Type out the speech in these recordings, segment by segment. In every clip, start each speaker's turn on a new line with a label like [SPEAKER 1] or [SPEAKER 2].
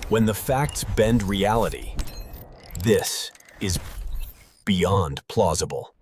[SPEAKER 1] When the facts bend reality, this is beyond plausible.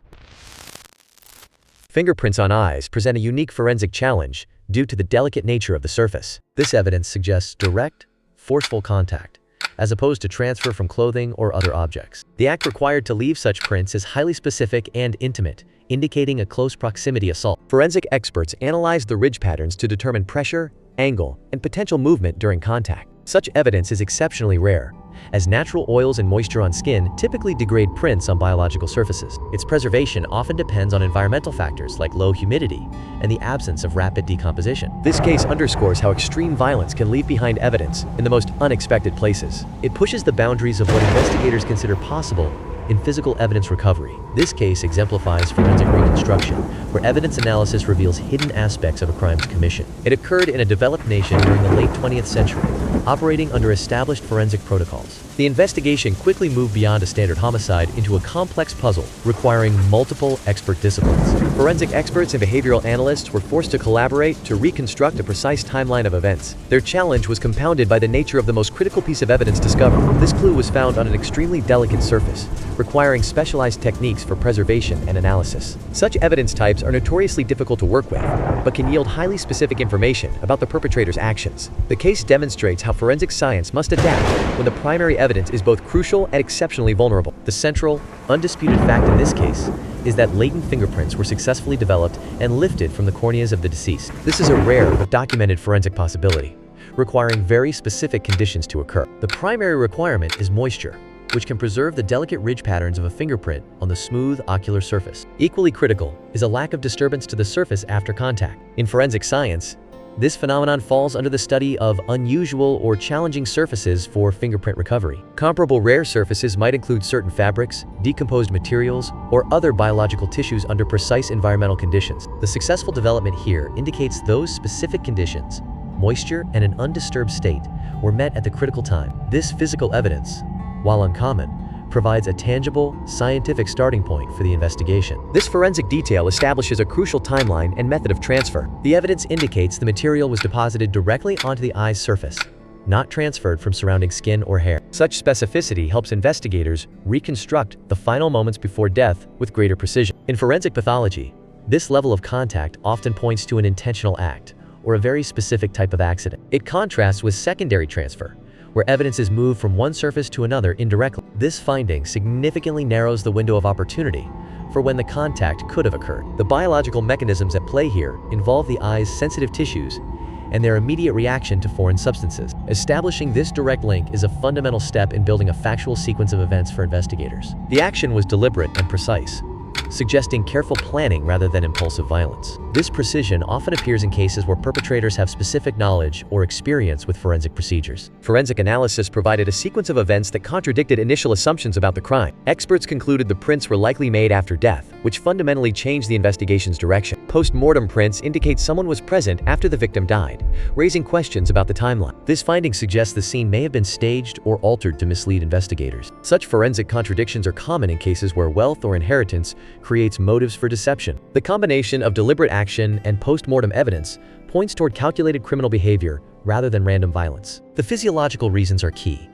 [SPEAKER 2] Fingerprints on eyes present a unique forensic challenge due to the delicate nature of the surface. This evidence suggests direct, forceful contact, as opposed to transfer from clothing or other objects. The act required to leave such prints is highly specific and intimate, indicating a close proximity assault. Forensic experts analyzed the ridge patterns to determine pressure, angle, and potential movement during contact. Such evidence is exceptionally rare, as natural oils and moisture on skin typically degrade prints on biological surfaces. Its preservation often depends on environmental factors like low humidity and the absence of rapid decomposition. This case underscores how extreme violence can leave behind evidence in the most unexpected places. It pushes the boundaries of what investigators consider possible in physical evidence recovery. This case exemplifies forensic reconstruction, where evidence analysis reveals hidden aspects of a crime's commission. It occurred in a developed nation during the late 20th century, operating under established forensic protocols. The investigation quickly moved beyond a standard homicide into a complex puzzle requiring multiple expert disciplines. Forensic experts and behavioral analysts were forced to collaborate to reconstruct a precise timeline of events. Their challenge was compounded by the nature of the most critical piece of evidence discovered. This clue was found on an extremely delicate surface, requiring specialized techniques for preservation and analysis. Such evidence types are notoriously difficult to work with, but can yield highly specific information about the perpetrator's actions. The case demonstrates how forensic science must adapt when the primary evidence is both crucial and exceptionally vulnerable. The central, undisputed fact in this case is that latent fingerprints were successfully developed and lifted from the corneas of the deceased. This is a rare but documented forensic possibility, requiring very specific conditions to occur. The primary requirement is moisture, which can preserve the delicate ridge patterns of a fingerprint on the smooth ocular surface. Equally critical is a lack of disturbance to the surface after contact. In forensic science, this phenomenon falls under the study of unusual or challenging surfaces for fingerprint recovery. Comparable rare surfaces might include certain fabrics, decomposed materials, or other biological tissues under precise environmental conditions. The successful development here indicates those specific conditions, moisture and an undisturbed state, were met at the critical time. This physical evidence, while uncommon, provides a tangible, scientific starting point for the investigation. This forensic detail establishes a crucial timeline and method of transfer. The evidence indicates the material was deposited directly onto the eye's surface, not transferred from surrounding skin or hair. Such specificity helps investigators reconstruct the final moments before death with greater precision. In forensic pathology, this level of contact often points to an intentional act or a very specific type of accident. It contrasts with secondary transfer, where evidence is moved from one surface to another indirectly. This finding significantly narrows the window of opportunity for when the contact could have occurred. The biological mechanisms at play here involve the eye's sensitive tissues and their immediate reaction to foreign substances. Establishing this direct link is a fundamental step in building a factual sequence of events for investigators. The action was deliberate and precise, suggesting careful planning rather than impulsive violence. This precision often appears in cases where perpetrators have specific knowledge or experience with forensic procedures. Forensic analysis provided a sequence of events that contradicted initial assumptions about the crime. Experts concluded the prints were likely made after death, which fundamentally changed the investigation's direction. Post-mortem prints indicate someone was present after the victim died, raising questions about the timeline. This finding suggests the scene may have been staged or altered to mislead investigators. Such forensic contradictions are common in cases where wealth or inheritance creates motives for deception. The combination of deliberate action and post-mortem evidence points toward calculated criminal behavior rather than random violence. The physiological reasons are key.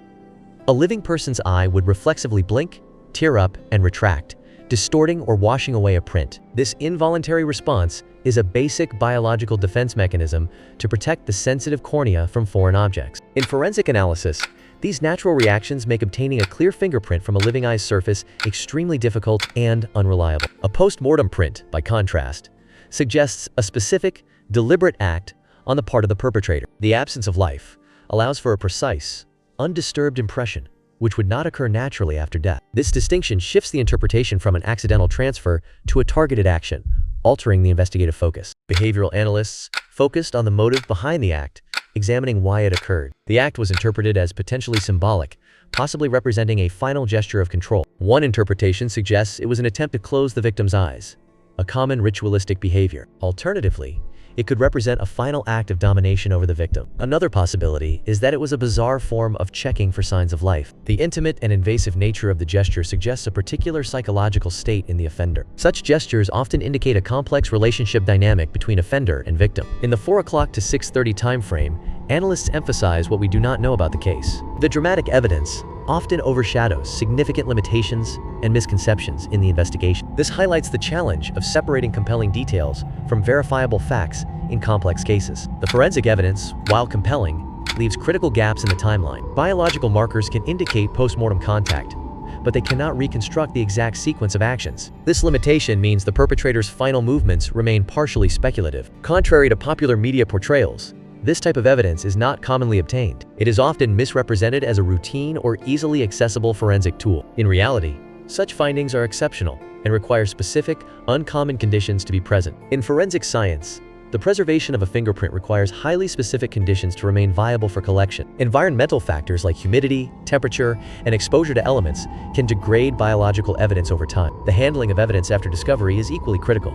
[SPEAKER 2] A living person's eye would reflexively blink, tear up, and retract, distorting or washing away a print. This involuntary response is a basic biological defense mechanism to protect the sensitive cornea from foreign objects. In forensic analysis, these natural reactions make obtaining a clear fingerprint from a living eye's surface extremely difficult and unreliable. A post-mortem print, by contrast, suggests a specific, deliberate act on the part of the perpetrator. The absence of life allows for a precise, undisturbed impression, which would not occur naturally after death. This distinction shifts the interpretation from an accidental transfer to a targeted action, altering the investigative focus. Behavioral analysts focused on the motive behind the act, examining why it occurred. The act was interpreted as potentially symbolic, possibly representing a final gesture of control. One interpretation suggests it was an attempt to close the victim's eyes, a common ritualistic behavior. Alternatively, it could represent a final act of domination over the victim. Another possibility is that it was a bizarre form of checking for signs of life. The intimate and invasive nature of the gesture suggests a particular psychological state in the offender. Such gestures often indicate a complex relationship dynamic between offender and victim. In the 4 o'clock to 6:30 time frame, Analysts emphasize what we do not know about the case. The dramatic evidence often overshadows significant limitations and misconceptions in the investigation. This highlights the challenge of separating compelling details from verifiable facts in complex cases. The forensic evidence, while compelling, leaves critical gaps in the timeline. Biological markers can indicate post-mortem contact, but they cannot reconstruct the exact sequence of actions. This limitation means the perpetrator's final movements remain partially speculative. Contrary to popular media portrayals, this type of evidence is not commonly obtained. It is often misrepresented as a routine or easily accessible forensic tool. In reality, such findings are exceptional and require specific, uncommon conditions to be present. In forensic science, the preservation of a fingerprint requires highly specific conditions to remain viable for collection. Environmental factors like humidity, temperature, and exposure to elements can degrade biological evidence over time. The handling of evidence after discovery is equally critical.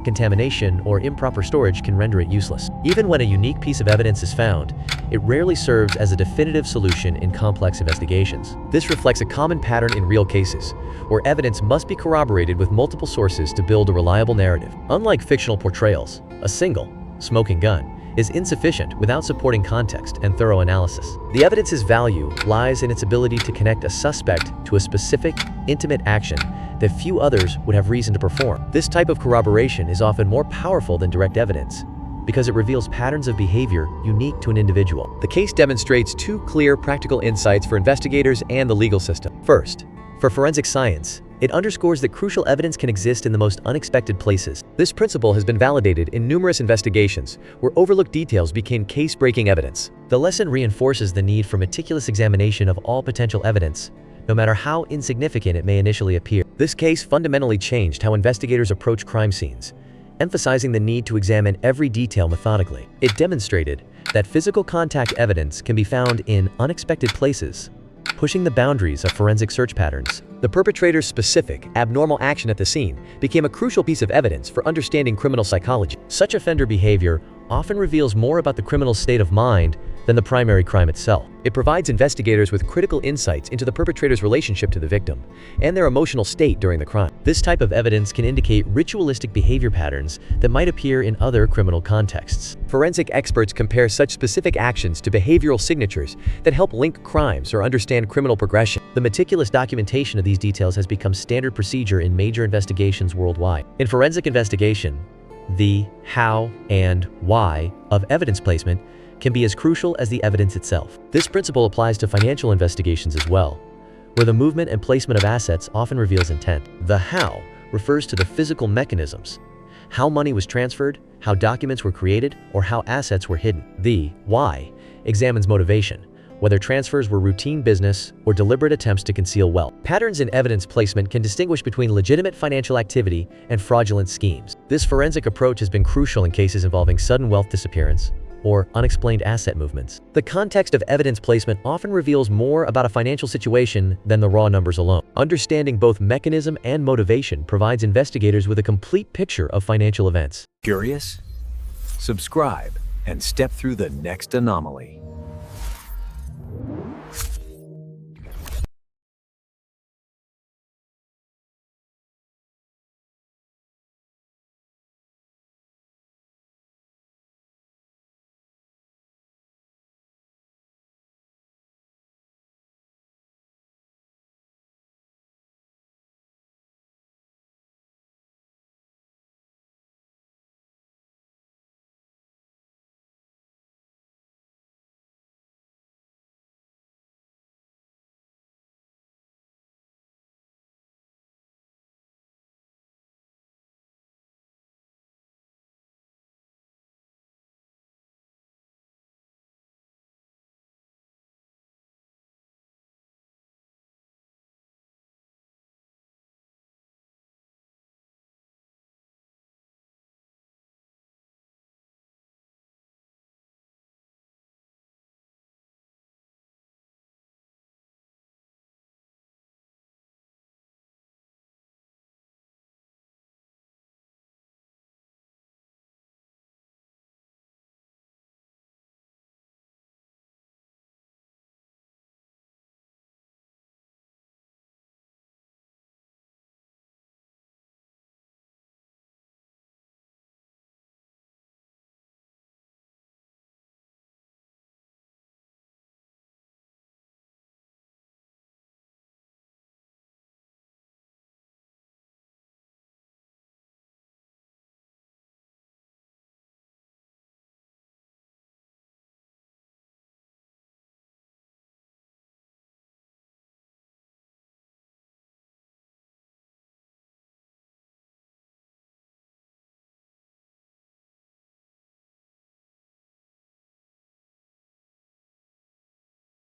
[SPEAKER 2] Contamination or improper storage can render it useless. Even when a unique piece of evidence is found, it rarely serves as a definitive solution in complex investigations. This reflects a common pattern in real cases, where evidence must be corroborated with multiple sources to build a reliable narrative. Unlike fictional portrayals, a single, smoking gun is insufficient without supporting context and thorough analysis. The evidence's value lies in its ability to connect a suspect to a specific, intimate action that few others would have reason to perform. This type of corroboration is often more powerful than direct evidence because it reveals patterns of behavior unique to an individual. The case demonstrates two clear practical insights for investigators and the legal system. First, for forensic science, it underscores that crucial evidence can exist in the most unexpected places. This principle has been validated in numerous investigations where overlooked details became case-breaking evidence. The lesson reinforces the need for meticulous examination of all potential evidence, no matter how insignificant it may initially appear. This case fundamentally changed how investigators approach crime scenes, emphasizing the need to examine every detail methodically. It demonstrated that physical contact evidence can be found in unexpected places, pushing the boundaries of forensic search patterns. The perpetrator's specific, abnormal action at the scene became a crucial piece of evidence for understanding criminal psychology. Such offender behavior often reveals more about the criminal's state of mind than the primary crime itself. It provides investigators with critical insights into the perpetrator's relationship to the victim and their emotional state during the crime. This type of evidence can indicate ritualistic behavior patterns that might appear in other criminal contexts. Forensic experts compare such specific actions to behavioral signatures that help link crimes or understand criminal progression. The meticulous documentation of these details has become standard procedure in major investigations worldwide. In forensic investigation, the how and why of evidence placement can be as crucial as the evidence itself. This principle applies to financial investigations as well, where the movement and placement of assets often reveals intent. The how refers to the physical mechanisms, how money was transferred, how documents were created, or how assets were hidden. The why examines motivation, whether transfers were routine business or deliberate attempts to conceal wealth. Patterns in evidence placement can distinguish between legitimate financial activity and fraudulent schemes. This forensic approach has been crucial in cases involving sudden wealth disappearance or unexplained asset movements. The context of evidence placement often reveals more about a financial situation than the raw numbers alone. Understanding both mechanism and motivation provides investigators with a complete picture of financial events.
[SPEAKER 1] Curious? Subscribe and step through the next anomaly.